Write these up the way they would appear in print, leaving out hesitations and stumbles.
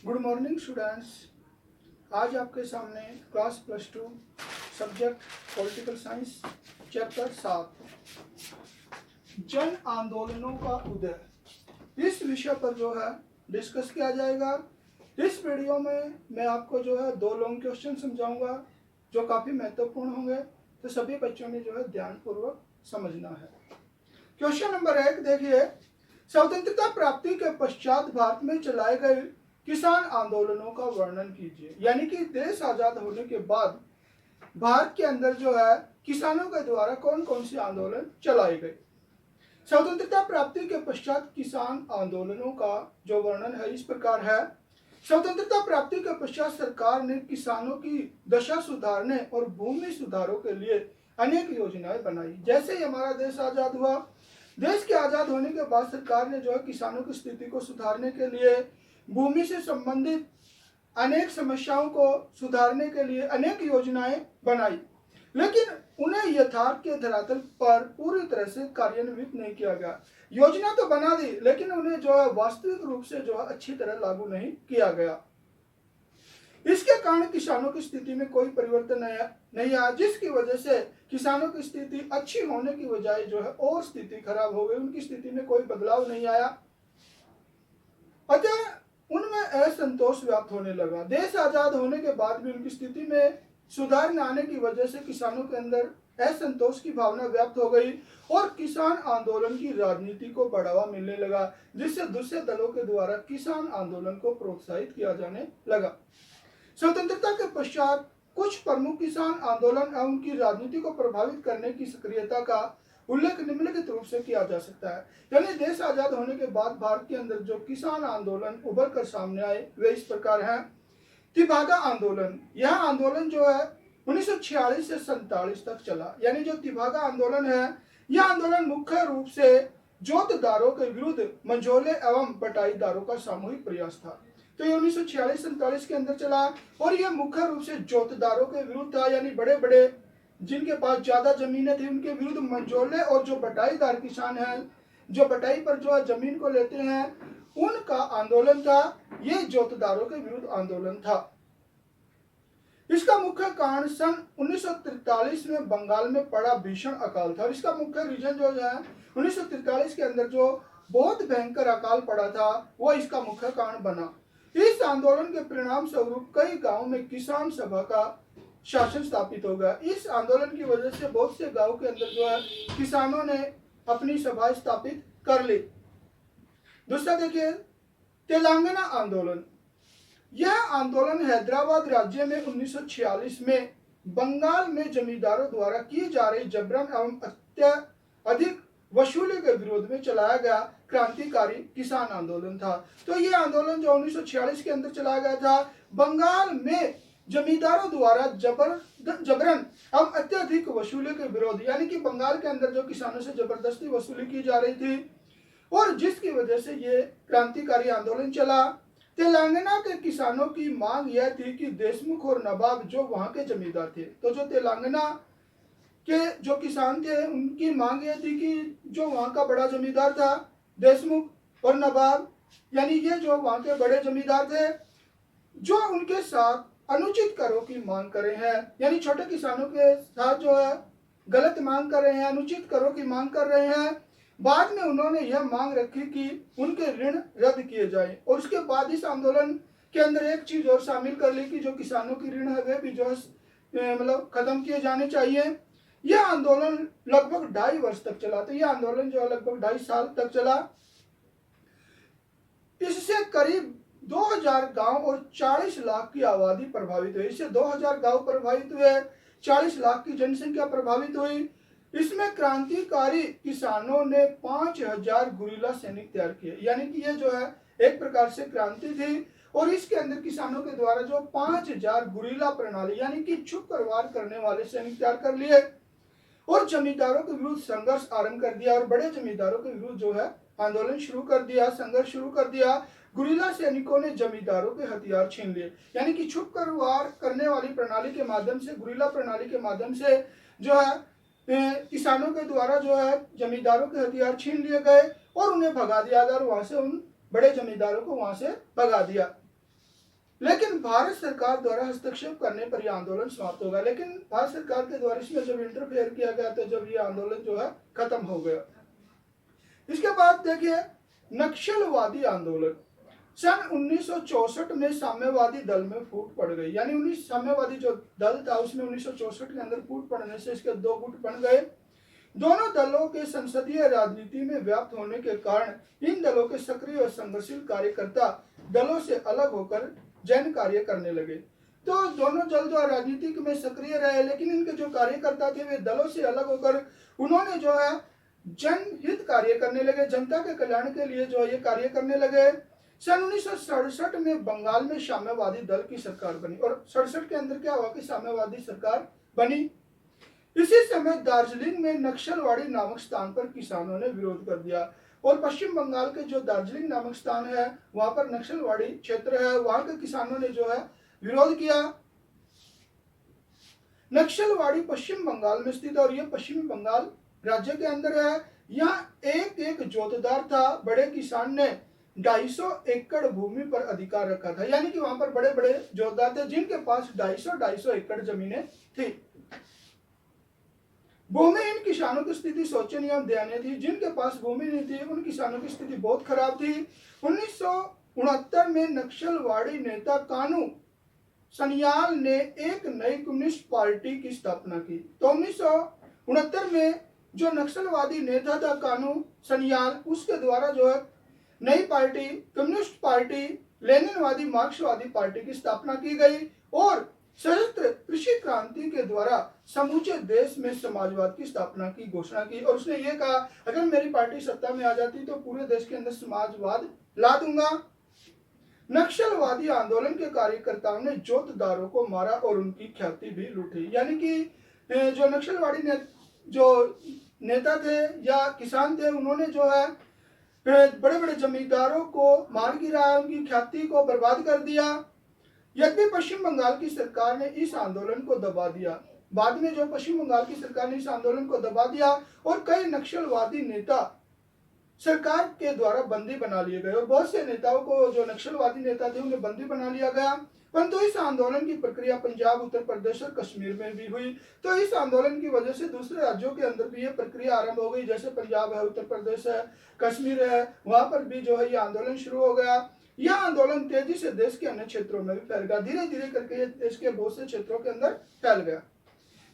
Good morning students. आज आपके सामने class +2 subject political science chapter 7 जन आंदोलनों का उदय इस विषय पर जो है डिस्कस किया जाएगा। इस वीडियो में मैं आपको जो है 2 लॉन्ग क्वेश्चन समझाऊंगा जो काफ़ी महत्वपूर्ण होंगे, तो सभी बच्चों ने जो है ध्यानपूर्वक समझना है। क्वेश्चन नंबर 1 देखिए, स्वतंत्रता प्राप्ति के पश्चात भारत में चलाए गए किसान आंदोलनों का वर्णन कीजिए। यानी कि देश आजाद होने के बाद भारत के अंदर जो है किसानों के द्वारा कौन कौन से आंदोलन चलाए गए। स्वतंत्रता प्राप्ति के पश्चात किसान आंदोलनों का जो वर्णन है इस प्रकार है। स्वतंत्रता प्राप्ति के पश्चात सरकार ने किसानों की दशा सुधारने और भूमि सुधारों के लिए अनेक योजनाएं बनाई। जैसे ही हमारा देश आजाद हुआ, देश के आजाद होने के बाद सरकार ने जो है किसानों की स्थिति को सुधारने के लिए, भूमि से संबंधित अनेक समस्याओं को सुधारने के लिए अनेक योजनाएं बनाई, लेकिन उन्हें यथार्थ के धरातल पर पूरी तरह से कार्यान्वित नहीं किया गया। योजना तो बना दी, लेकिन उन्हें जो है वास्तविक रूप से जो है अच्छी तरह लागू नहीं किया गया। इसके कारण किसानों की स्थिति में कोई परिवर्तन नहीं आया, जिसकी वजह से किसानों की स्थिति अच्छी होने की बजाय जो है और स्थिति खराब हो गई। उनकी स्थिति में कोई बदलाव नहीं आया, अतः उनमें असंतोष व्याप्त होने लगा। देश आजाद होने के बाद भी उनकी स्थिति में सुधार न आने की वजह से किसानों के अंदर असंतोष की भावना व्याप्त हो गई और किसान आंदोलन की राजनीति को बढ़ावा मिलने लगा, जिससे दूसरे दलों के द्वारा किसान आंदोलन को प्रोत्साहित किया जाने लगा। स्वतंत्रता के पश्चात कुछ प्रमुख किसान आंदोलन एवं उनकी राजनीति को प्रभावित करने की सक्रियता का उल्लेख निम्नलिखित रूप से किया जा सकता है। यानी देश आजाद होने के बाद भारत के अंदर जो किसान आंदोलन उभर कर सामने आए वे इस प्रकार हैं। तिभागा आंदोलन, यह आंदोलन जो है 1946 से 47 तक चला। यानी जो तिभागा आंदोलन है, यह आंदोलन मुख्य रूप से जोतदारों के विरुद्ध मंझोले एवं बटाईदारों का सामूहिक प्रयास था। तो ये 1946-47 के अंदर चला और यह मुख्य रूप से जोतदारों के विरुद्ध था। यानी बड़े बड़े जिनके पास ज्यादा जमीनें थी उनके विरुद्ध मंझोले और जो बटाईदार किसान हैं, जो बटाई पर जो जमीन को लेते हैं, उनका आंदोलन था। ये जोतदारों के विरुद्ध आंदोलन था। इसका मुख्य कारण सन 1943 में बंगाल में पड़ा भीषण अकाल था। और इसका मुख्य रीजन जो है 1943 के अंदर जो बहुत भयंकर अकाल पड़ा था वो इसका मुख्य कारण बना। इस आंदोलन के परिणाम स्वरूप कई गांवों में किसान सभा का शासन स्थापित हो गया। इस आंदोलन की वजह से बहुत से गांव के अंदर जो है किसानों ने अपनी सभा स्थापित कर ली। दूसरा देखिए, तेलंगाना आंदोलन। यह आंदोलन हैदराबाद राज्य में 1946 में बंगाल में जमींदारों द्वारा की जा रही जबरन एवं अत्यधिक वसूली के विरोध में चलाया गया क्रांतिकारी किसान आंदोलन था। तो यह आंदोलन जो 1946 के अंदर चलाया गया था, बंगाल में जमींदारों द्वारा जबरन एवं अत्यधिक वसूली के विरोध, यानी कि बंगाल के अंदर जो किसानों से जबरदस्ती वसूली की जा रही थी और जिसकी वजह से ये क्रांतिकारी आंदोलन चला। तेलंगाना के किसानों की मांग यह थी कि देशमुख और नवाब जो वहां के जमींदार थे, तो जो तेलंगाना के जो किसान थे उनकी मांग यह थी कि जो वहां का बड़ा जमींदार था देशमुख और नवाब, यानी ये जो वहां के बड़े जमींदार थे, जो उनके साथ अनुचित करों की मांग कर रहे हैं, यानी छोटे किसानों के साथ जो है गलत मांग कर रहे हैं, अनुचित करों की मांग कर रहे हैं। बाद में उन्होंने यह मांग रखी कि उनके ऋण रद्द किए जाएं और उसके बाद इस आंदोलन के अंदर एक चीज और शामिल कर ली कि जो किसानों की ऋण है वे भी जो मतलब खत्म किए जाने चाहिए। यह आंदोलन लगभग 2.5 वर्ष तक चला। तो यह आंदोलन जो है लगभग 2.5 साल तक चला। इससे करीब 2000 गांव और 40 लाख की आबादी प्रभावित हुई। इससे 2000 गांव प्रभावित हुए, 40 लाख की जनसंख्या प्रभावित हुई। इसमें क्रांतिकारी किसानों ने 5000 गुरिल्ला सैनिक तैयार किए। यानी कि ये जो है एक प्रकार से क्रांति थी और इसके अंदर किसानों के द्वारा जो 5000 गुरिल्ला प्रणाली यानी कि छुप कर वार करने वाले सैनिक तैयार कर लिए और जमींदारों के विरुद्ध संघर्ष आरंभ कर दिया और बड़े जमींदारों के विरुद्ध जो है आंदोलन शुरू कर दिया, संघर्ष शुरू कर दिया। गुरिल्ला सैनिकों ने जमींदारों के हथियार छीन लिए। यानी कि छुप कर वार करने वाली प्रणाली के माध्यम से, गुरिल्ला प्रणाली के माध्यम से जो है किसानों के द्वारा जो है जमींदारों के हथियार छीन लिए गए और उन्हें भगा दिया गया और वहां से उन बड़े जमींदारों को वहां से भगा दिया। लेकिन भारत सरकार द्वारा हस्तक्षेप करने पर यह आंदोलन समाप्त हो गया। लेकिन भारत सरकार के द्वारा इसमें जब इंटरफेयर किया गया तो जब ये आंदोलन जो है खत्म हो गया। इसके बाद देखिए नक्सलवादी आंदोलन सन 1964 में साम्यवादी दल में फूट पड़ गई। यानी 19 साम्यवादी जो दल था उसमें 1964 के अंदर फूट पड़ने से इसके दो गुट बन गए। दोनों दलों के संसदीय राजनीति में व्याप्त होने के कारण इन दलों के सक्रिय और संघर्षशील कार्यकर्ता दलों से अलग होकर जन कार्य करने लगे। तो दोनों दल जो राजनीतिक में सक्रिय रहे, लेकिन इनके जो कार्यकर्ता थे वे दलों से अलग होकर उन्होंने जो है जनहित कार्य करने लगे, जनता के कल्याण के लिए जो ये कार्य करने लगे। सन 1967 में बंगाल में साम्यवादी दल की सरकार बनी और 67 के अंदर क्या हुआ कि साम्यवादी सरकार बनी। इसी समय दार्जिलिंग में नक्सलवाड़ी नामक स्थान पर किसानों ने विरोध कर दिया और पश्चिम बंगाल के जो दार्जिलिंग नामक स्थान है वहां पर नक्सलवाड़ी क्षेत्र है, वहां के किसानों ने जो है विरोध किया। नक्सलवाड़ी पश्चिम बंगाल में स्थित और यह पश्चिम बंगाल राज्य के अंदर है। यहाँ एक एक जोतदार था, बड़े किसान ने 250 एकड़ भूमि पर अधिकार रखा था। यानी कि वहां पर बड़े बड़े जोतदार थे जिनके पास 250 एकड़ जमीनें थी। भूमिहीन किसानों की स्थिति शोचनीय एवं दयनीय थी। जिनके पास भूमि नहीं थी उन किसानों की स्थिति बहुत खराब थी। 1969 में नक्सलवाड़ी नेता कानू सन्याल ने एक नई कम्युनिस्ट पार्टी की स्थापना की। तो 1969 में जो नक्सलवादी नेता था कानू सन्याल, उसके द्वारा जो है नई पार्टी कम्युनिस्ट पार्टी लेनिनवादी मार्क्सवादी पार्टी की स्थापना की गई और सशस्त्र कृषि क्रांति के द्वारा समूचे देश में समाजवाद की स्थापना की घोषणा की। और उसने ये कहा अगर मेरी पार्टी सत्ता में आ जाती तो पूरे देश के अंदर समाजवाद ला दूंगा। नक्सलवादी आंदोलन के कार्यकर्ताओं ने जोतदारों को मारा और उनकी ख्याति भी लूटी। यानी कि जो नक्सलवाड़ी जो नेता थे या किसान थे उन्होंने जो है बड़े बड़े जमींदारों को मार गिराया, उनकी ख्याति को बर्बाद कर दिया। यद्यपि पश्चिम बंगाल की सरकार ने इस आंदोलन को दबा दिया। बाद में जो पश्चिम बंगाल की सरकार ने इस आंदोलन को दबा दिया और कई नक्सलवादी नेता सरकार के द्वारा बंदी बना लिए गए और बहुत से नेताओं को जो नक्सलवादी नेता थे उन्हें बंदी बना लिया गया। परंतु इस आंदोलन की प्रक्रिया पंजाब, उत्तर प्रदेश और कश्मीर में भी हुई। तो इस आंदोलन की वजह से दूसरे राज्यों के अंदर भी ये प्रक्रिया आरंभ हो गई। जैसे पंजाब है, उत्तर प्रदेश है, कश्मीर है, वहां पर भी जो है ये आंदोलन शुरू हो गया। यह आंदोलन तेजी से देश के अन्य क्षेत्रों में भी फैल गया। धीरे धीरे करके देश के बहुत से क्षेत्रों के अंदर फैल गया।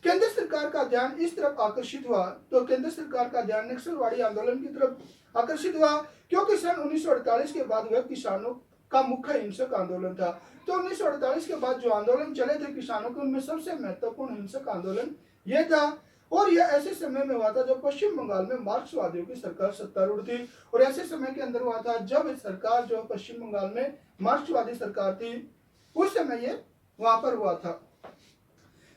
केंद्र सरकार का ध्यान इस तरफ आकर्षित हुआ। तो केंद्र सरकार का ध्यान नक्सलवाड़ी आंदोलन की तरफ आकर्षित हुआ क्योंकि सन 1948 के बाद वह किसानों का मुख्य हिंसक आंदोलन था। तो 1948 के बाद जो आंदोलन चले थे किसानों के, उनमें सबसे महत्वपूर्ण हिंसक आंदोलन यह था। और यह ऐसे समय में हुआ था जब पश्चिम बंगाल में मार्क्सवादियों की सरकार सत्तारूढ़ थी और ऐसे समय के अंदर हुआ था जब सरकार जो पश्चिम बंगाल में मार्क्सवादी सरकार थी, उस समय ये वहां पर हुआ था।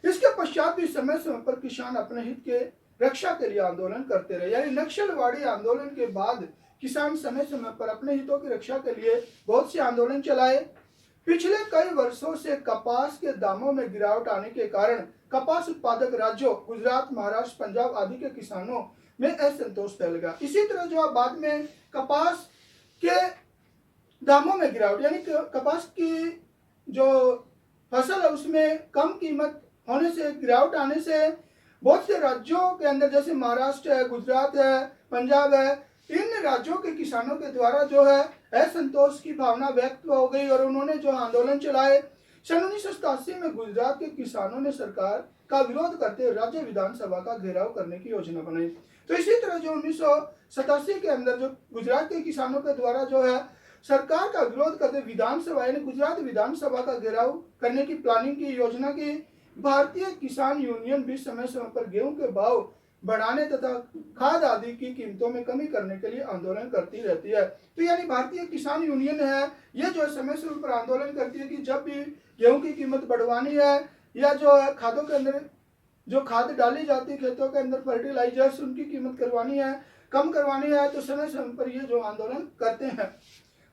इसके पश्चात भी समय समय पर किसान अपने हित के रक्षा के लिए आंदोलन करते रहे। यानी नक्सलवाड़ी आंदोलन के बाद किसान समय समय पर अपने हितों की रक्षा के लिए बहुत से आंदोलन चलाए। पिछले कई वर्षों से कपास के दामों में गिरावट आने के कारण कपास उत्पादक राज्यों गुजरात, महाराष्ट्र, पंजाब आदि के किसानों में असंतोष फैल गया। इसी तरह जो बाद में कपास के दामों में गिरावट, यानी कपास की जो फसल है उसमें कम कीमत होने से, गिरावट आने से बहुत से राज्यों के अंदर जैसे महाराष्ट्र है, गुजरात है, पंजाब है, इन राज्यों के किसानों के द्वारा जो है असंतोष की भावना व्यक्त हो गई और उन्होंने जो आंदोलन चलाए। सन 1987 में गुजरात के किसानों ने सरकार का विरोध करते हुए राज्य विधानसभा का घेराव करने की योजना बनाई। तो इसी तरह जो 1987 के अंदर जो गुजरात के किसानों के द्वारा जो है सरकार का विरोध करते विधानसभा यानी गुजरात विधानसभा का घेराव करने की प्लानिंग की, योजना की। भारतीय किसान यूनियन भी समय समय पर गेहूं के भाव बढ़ाने तथा खाद आदि की कीमतों में कमी करने के लिए आंदोलन करती रहती है। तो यानी भारतीय किसान यूनियन है ये जो समय समय पर आंदोलन करती है कि जब भी गेहूं की कीमत बढ़वानी है या जो खादों के अंदर जो खाद डाली जाती है खेतों के अंदर फर्टिलाइजर्स, उनकी कीमत करवानी है, कम करवानी है, तो समय समय पर ये जो आंदोलन करते हैं।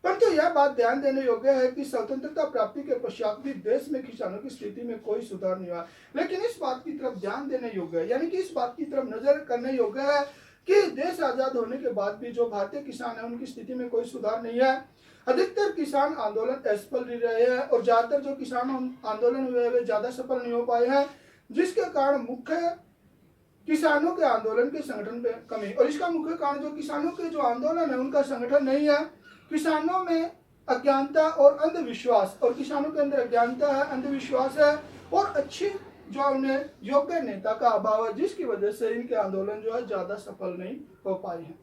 परंतु यह बात ध्यान देने योग्य है कि स्वतंत्रता प्राप्ति के पश्चात भी देश में किसानों की स्थिति में कोई सुधार नहीं हुआ। लेकिन इस बात की तरफ ध्यान देने योग्य है, यानी कि इस बात की तरफ नजर करने योग्य है कि देश आजाद होने के बाद भी जो भारतीय किसान है उनकी स्थिति में कोई सुधार नहीं है। अधिकतर किसान आंदोलन असफल रहे हैं और ज्यादातर जो किसान आंदोलन हुए वे ज्यादा सफल नहीं हो पाए हैं, जिसके कारण मुख्य किसानों के आंदोलन के संगठन पे कमी। और इसका मुख्य कारण जो किसानों के जो आंदोलन है उनका संगठन नहीं है, किसानों में अज्ञानता और अंधविश्वास, और किसानों के अंदर अज्ञानता है, अंधविश्वास है और अच्छी जो उन्हें योग्य नेता का अभाव है, जिसकी वजह से इनके आंदोलन जो है ज्यादा सफल नहीं हो पाए हैं।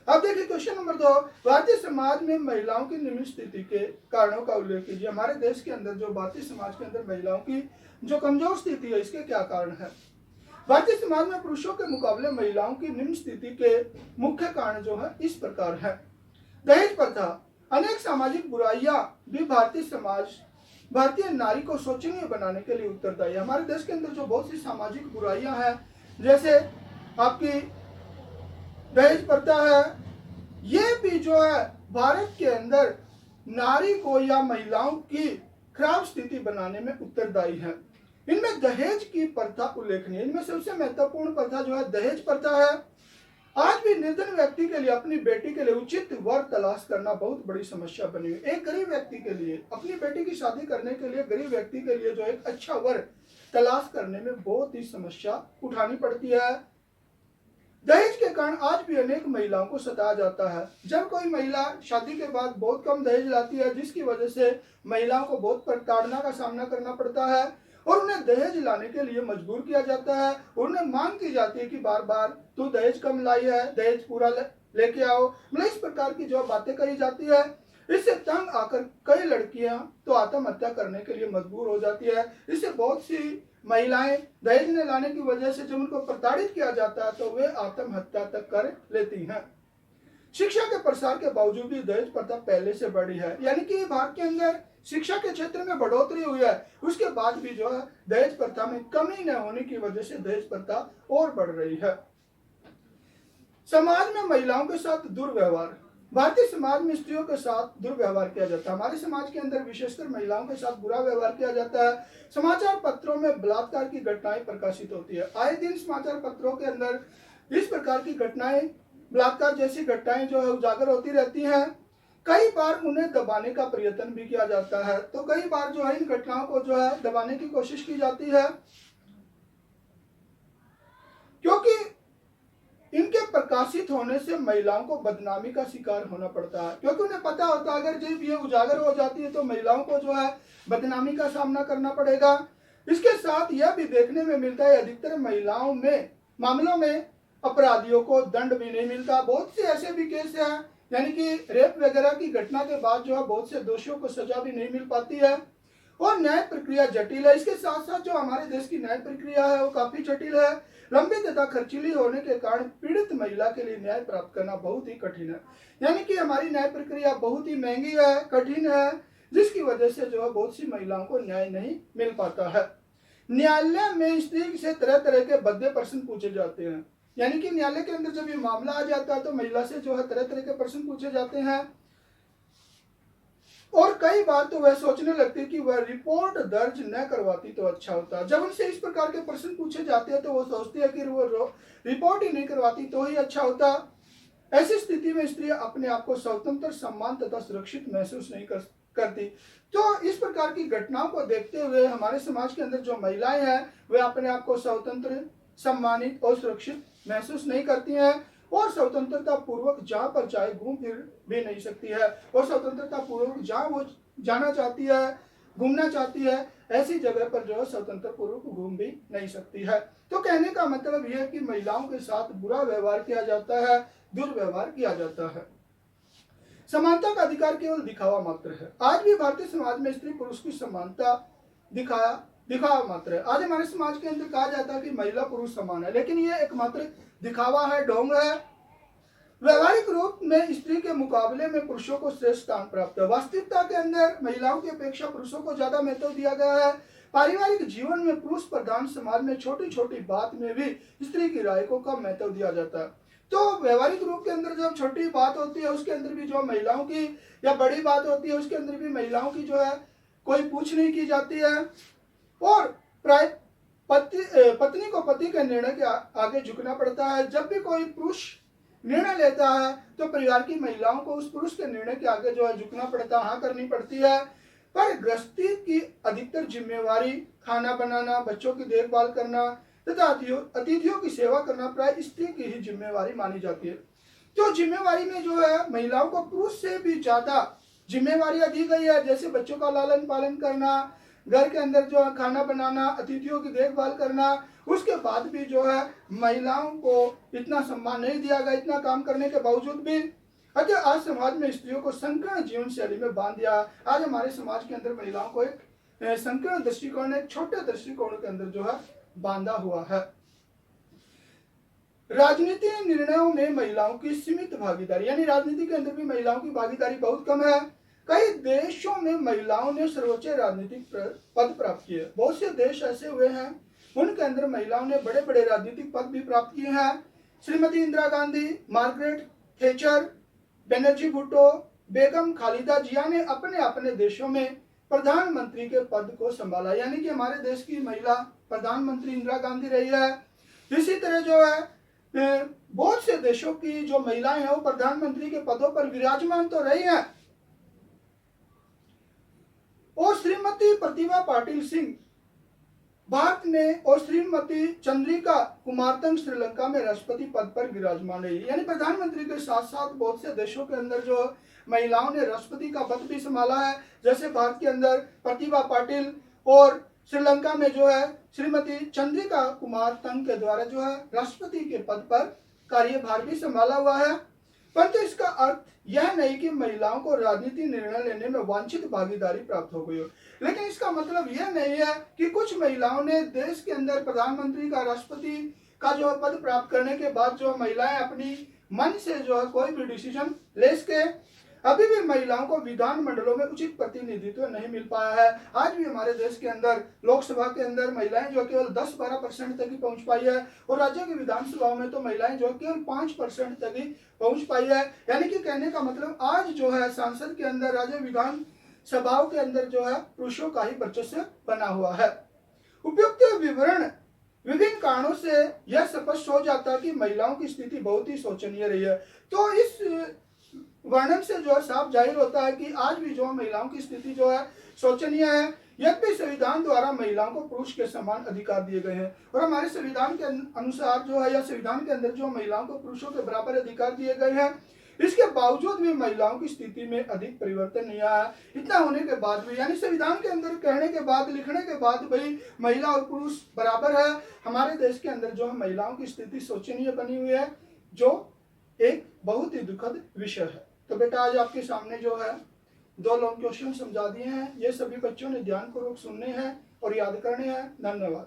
अब देखिए क्वेश्चन नंबर 2, भारतीय समाज में महिलाओं की निम्न स्थिति के कारणों का उल्लेख कीजिए। हमारे देश के अंदर जो भारतीय समाज के अंदर महिलाओं की जो कमजोर स्थिति है, इसके क्या कारण है। भारतीय समाज में पुरुषों के मुकाबले महिलाओं की निम्न स्थिति के मुख्य कारण जो है इस प्रकार है। दहेज प्रथा, अनेक सामाजिक बुराइयां भी भारतीय नारी को शोचनीय बनाने के लिए उत्तरदायी है। हमारे देश के अंदर जो बहुत सी सामाजिक बुराइयां हैं, जैसे आपकी दहेज प्रथा है, ये भी जो है भारत के अंदर नारी को या महिलाओं की खराब स्थिति बनाने में उत्तरदायी है। इनमें दहेज की प्रथा उल्लेखनीय, इनमें सबसे महत्वपूर्ण प्रथा जो है दहेज प्रथा है। आज भी निर्धन व्यक्ति के लिए अपनी बेटी के लिए उचित वर तलाश करना बहुत बड़ी समस्या बनी हुई। एक गरीब व्यक्ति के लिए अपनी बेटी की शादी करने के लिए, गरीब व्यक्ति के लिए जो एक अच्छा वर तलाश करने में बहुत ही समस्या उठानी पड़ती है। दहेज के कारण आज भी अनेक महिलाओं को सताया जाता है। जब कोई महिला शादी के बाद बहुत कम दहेज लाती है, जिसकी वजह से महिलाओं को बहुत प्रताड़ना का सामना करना पड़ता है और उन्हें दहेज लाने के लिए मजबूर किया जाता है। उन्हें मांग की जाती है कि बार बार तू दहेज कम लाई है, दहेज पूरा लेके आओ। मतलब इस प्रकार की जो बातें कही जाती है, इससे तंग आकर कई लड़कियां तो आत्महत्या करने के लिए मजबूर हो जाती है। इससे बहुत सी महिलाएं दहेज न लाने की वजह से जब उनको प्रताड़ित किया जाता है तो वे आत्महत्या तक कर लेती हैं। शिक्षा के प्रसार के बावजूद भी दहेज प्रथा पहले से बढ़ी है, यानी कि भारत के अंदर शिक्षा के क्षेत्र में बढ़ोतरी हुई है, उसके बाद भी जो है दहेज प्रथा में कमी न होने की वजह से दहेज प्रथा और बढ़ रही है। समाज में महिलाओं के साथ दुर्व्यवहार, भारतीय समाज में स्त्रियों के साथ दुर्व्यवहार किया जाता है। हमारे समाज के अंदर विशेषकर महिलाओं के साथ बुरा व्यवहार किया जाता है। समाचार पत्रों में बलात्कार की घटनाएं प्रकाशित होती है। आए दिन समाचार पत्रों के अंदर इस प्रकार की घटनाएं, बलात्कार जैसी घटनाएं जो है उजागर होती रहती हैं। कई बार उन्हें दबाने का प्रयत्न भी किया जाता है, तो कई बार जो है इन घटनाओं को जो है दबाने की कोशिश की जाती है, क्योंकि इनके प्रकाशित होने से महिलाओं को बदनामी का शिकार होना पड़ता है। क्योंकि उन्हें पता होता है अगर जब ये उजागर हो जाती है तो महिलाओं को जो है बदनामी का सामना करना पड़ेगा। इसके साथ यह भी देखने में मिलता है अधिकतर महिलाओं में मामलों में अपराधियों को दंड भी नहीं मिलता। बहुत से ऐसे भी केस हैं, यानी कि रेप वगैरह की घटना के बाद जो है बहुत से दोषियों को सजा भी नहीं मिल पाती है और न्याय प्रक्रिया जटिल है। इसके साथ साथ जो हमारे देश की न्याय प्रक्रिया है वो काफी जटिल है। लंबी तथा खर्चीली होने के कारण पीड़ित महिला के लिए न्याय प्राप्त करना बहुत ही कठिन है, यानी कि हमारी न्याय प्रक्रिया बहुत ही महंगी है, कठिन है, जिसकी वजह से जो है बहुत सी महिलाओं को न्याय नहीं मिल पाता है। न्यायालय में स्त्री से तरह तरह के भद्दे प्रश्न पूछे जाते हैं, यानी कि न्यायालय के अंदर जब ये मामला आ जाता है तो महिला से जो है तरह तरह के प्रश्न पूछे जाते हैं और कई बार तो वह सोचने लगती है कि वह रिपोर्ट दर्ज न करवाती तो अच्छा होता। जब उनसे इस प्रकार के प्रश्न पूछे जाते हैं तो वो सोचती है कि वो रिपोर्ट ही नहीं करवाती तो ही अच्छा होता। ऐसी स्थिति में स्त्री अपने आप को स्वतंत्र, सम्मान तथा सुरक्षित महसूस नहीं करती। तो इस प्रकार की घटनाओं को देखते हुए हमारे समाज के अंदर जो महिलाएं हैं वे अपने आप को स्वतंत्र, सम्मानित और सुरक्षित महसूस नहीं करती हैं और स्वतंत्रता पूर्वक जहां पर चाहे घूम फिर भी नहीं सकती है और स्वतंत्रता पूर्वक जहां वो जाना चाहती है, घूमना चाहती है, ऐसी जगह पर जो है स्वतंत्र पूर्वक घूम भी नहीं सकती है। तो कहने का मतलब यह है कि महिलाओं के साथ बुरा व्यवहार किया जाता है, दुर्व्यवहार किया जाता है। समानता का अधिकार केवल दिखावा मात्र है। आज भी भारतीय समाज में स्त्री पुरुष की समानता दिखावा मात्र है। आज हमारे समाज के अंदर कहा जाता है कि महिला पुरुष समान है, लेकिन ये एकमात्र दिखावा है, ढोंग है। व्यवहारिक रूप में स्त्री के मुकाबले में पुरुषों को श्रेष्ठ स्थान प्राप्त है। वास्तविकता के अंदर महिलाओं की अपेक्षा पुरुषों को ज्यादा महत्व दिया गया है। पारिवारिक जीवन में पुरुष प्रधान समाज में छोटी छोटी बात में भी स्त्री की राय को कम महत्व दिया जाता है। तो व्यवहारिक रूप के अंदर जब छोटी बात होती है उसके अंदर भी जो महिलाओं की, या बड़ी बात होती है उसके अंदर भी महिलाओं की जो है कोई पूछ नहीं की जाती है और प्राय पत्नी को पति के निर्णय के आगे झुकना पड़ता है। जब भी कोई पुरुष निर्णय लेता है तो परिवार की महिलाओं को उस पुरुष के निर्णय के आगे जो है झुकना पड़ता है, हाँ करनी पड़ती है। पर गृहस्थी की अधिकतर जिम्मेवारी खाना बनाना, बच्चों की देखभाल करना तथा अतिथियों की सेवा करना प्राय स्त्री की ही जिम्मेवारी मानी जाती है। तो जिम्मेवारी में जो है महिलाओं को पुरुष से भी ज्यादा जिम्मेवारियां दी गई है, जैसे बच्चों का लालन पालन करना, घर के अंदर जो है खाना बनाना, अतिथियों की देखभाल करना। उसके बाद भी जो है महिलाओं को इतना सम्मान नहीं दिया गया, इतना काम करने के बावजूद भी। अतः आज समाज में स्त्रियों को संकीर्ण जीवन शैली में बांध दिया। आज हमारे समाज के अंदर महिलाओं को एक संकीर्ण दृष्टिकोण, एक छोटे दृष्टिकोण के अंदर जो है बांधा हुआ है। राजनीतिक निर्णयों में महिलाओं की सीमित भागीदारी, यानी राजनीति के अंदर भी महिलाओं की भागीदारी बहुत कम है। कई देशों में महिलाओं ने सर्वोच्च राजनीतिक पद प्राप्त किए। बहुत से देश ऐसे हुए हैं उनके अंदर महिलाओं ने बड़े बड़े राजनीतिक पद भी प्राप्त किए हैं। श्रीमती इंदिरा गांधी, मार्गरेट थैचर, बनर्जी भुट्टो, बेगम खालिदा जिया ने अपने अपने देशों में प्रधानमंत्री के पद को संभाला, यानी कि हमारे देश की महिला प्रधानमंत्री इंदिरा गांधी रही है। इसी तरह जो है बहुत से देशों की जो महिलाएं हैं वो प्रधानमंत्री के पदों पर विराजमान तो रही हैं। और श्रीमती प्रतिभा पाटिल सिंह भारत में और श्रीमती चंद्रिका कुमारतंग श्रीलंका में राष्ट्रपति पद पर विराजमान रही, यानी प्रधानमंत्री के साथ साथ बहुत से देशों के अंदर जो महिलाओं ने राष्ट्रपति का पद भी संभाला है। जैसे भारत के अंदर प्रतिभा पाटिल और श्रीलंका में जो है श्रीमती चंद्रिका कुमारतंग के द्वारा जो है राष्ट्रपति के पद पर कार्यभार भी संभाला हुआ है। परंतु इसका अर्थ यह नहीं कि महिलाओं को राजनीतिक निर्णय लेने में वांछित भागीदारी प्राप्त हो गई हो, लेकिन इसका मतलब यह नहीं है कि कुछ महिलाओं ने देश के अंदर प्रधानमंत्री का, राष्ट्रपति का जो पद प्राप्त करने के बाद जो महिलाएं अपनी मन से जो है कोई भी डिसीजन ले सके। अभी भी महिलाओं को विधान मंडलों में उचित प्रतिनिधित्व नहीं मिल पाया है। आज भी हमारे देश के अंदर लोकसभा के अंदर महिलाएं जो केवल 10-12% तक ही पहुंच पाई है, और राज्यों की विधानसभाओं में तो महिलाएं जो केवल 5% तक ही पहुंच पाई है। यानी कि कहने का मतलब आज जो है संसद के अंदर, राज्य विधान सभाओं के अंदर जो है पुरुषों का ही वर्चस्व बना हुआ है। उपयुक्त विवरण विभिन्न कारणों से यह स्पष्ट हो जाता है कि महिलाओं की स्थिति बहुत ही शोचनीय रही है। तो इस वर्णन से जो है साफ जाहिर होता है कि आज भी जो महिलाओं की स्थिति जो है शोचनीय है। यद्यपि संविधान द्वारा महिलाओं को पुरुष के समान अधिकार दिए गए हैं, और हमारे संविधान के अनुसार जो है या संविधान के अंदर जो महिलाओं को पुरुषों के बराबर अधिकार दिए गए हैं, इसके बावजूद भी महिलाओं की स्थिति में अधिक परिवर्तन नहीं आया। इतना होने के बाद भी, यानी संविधान के अंदर कहने के बाद, लिखने के बाद भाई महिला और पुरुष बराबर है, हमारे देश के अंदर जो है महिलाओं की स्थिति शोचनीय बनी हुई है, जो एक बहुत ही दुखद विषय है। तो बेटा आज आपके सामने जो है 2 लॉन्ग क्वेश्चन समझा दिए हैं। ये सभी बच्चों ने ध्यानपूर्वक सुनने हैं और याद करने हैं। धन्यवाद।